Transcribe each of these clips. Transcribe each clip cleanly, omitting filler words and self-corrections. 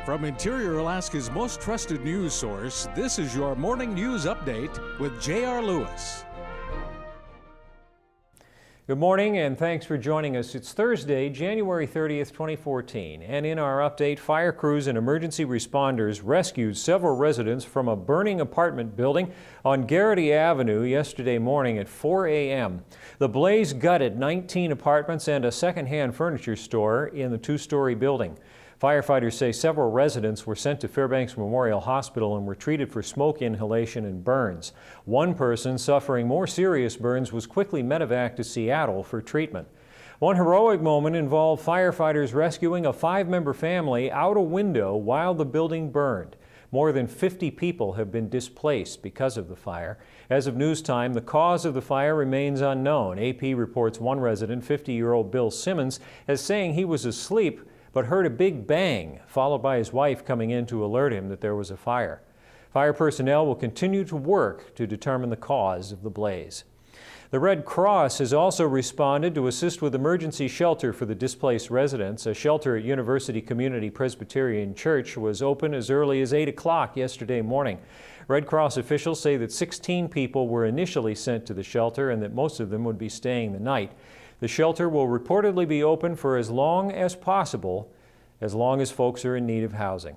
From Interior Alaska's most trusted news source, this is your Morning News Update with J.R. Lewis. Good morning and thanks for joining us. It's Thursday, January 30th, 2014. And in our update, fire crews and emergency responders rescued several residents from a burning apartment building on Garrity Avenue yesterday morning at 4 a.m. The blaze gutted 19 apartments and a second-hand furniture store in the two-story building. Firefighters say several residents were sent to Fairbanks Memorial Hospital and were treated for smoke inhalation and burns. One person suffering more serious burns was quickly medevaced to Seattle for treatment. One heroic moment involved firefighters rescuing a 5-member family out a window while the building burned. More than 50 people have been displaced because of the fire. As of news time, the cause of the fire remains unknown. AP reports one resident, 50-year-old Bill Simmons, as saying he was asleep but heard a big bang, followed by his wife coming in to alert him that there was a fire. Fire personnel will continue to work to determine the cause of the blaze. The Red Cross has also responded to assist with emergency shelter for the displaced residents. A shelter at University Community Presbyterian Church was open as early as 8 o'clock yesterday morning. Red Cross officials say that 16 people were initially sent to the shelter and that most of them would be staying the night. The shelter will reportedly be open for as long as possible, as long as folks are in need of housing.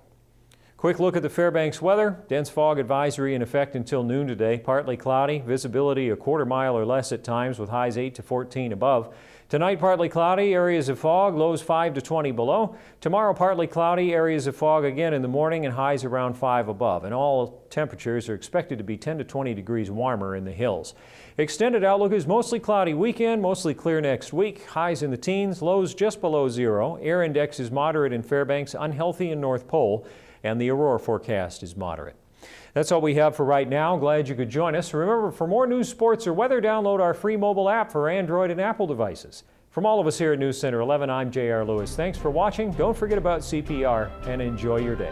Quick look at the Fairbanks weather. Dense fog advisory in effect until noon today. Partly cloudy, visibility a quarter mile or less at times with highs 8 to 14 above. Tonight partly cloudy, areas of fog, lows 5 to 20 below. Tomorrow partly cloudy, areas of fog again in the morning and highs around 5 above. And all temperatures are expected to be 10 to 20 degrees warmer in the hills. Extended outlook is mostly cloudy weekend, mostly clear next week. Highs in the teens, lows just below zero. Air index is moderate in Fairbanks, unhealthy in North Pole, and the aurora forecast is moderate. That's all we have for right now. Glad you could join us. Remember, for more news, sports, or weather, download our free mobile app for Android and Apple devices. From all of us here at News Center 11, I'm J.R. Lewis. Thanks for watching. Don't forget about CPR and enjoy your day.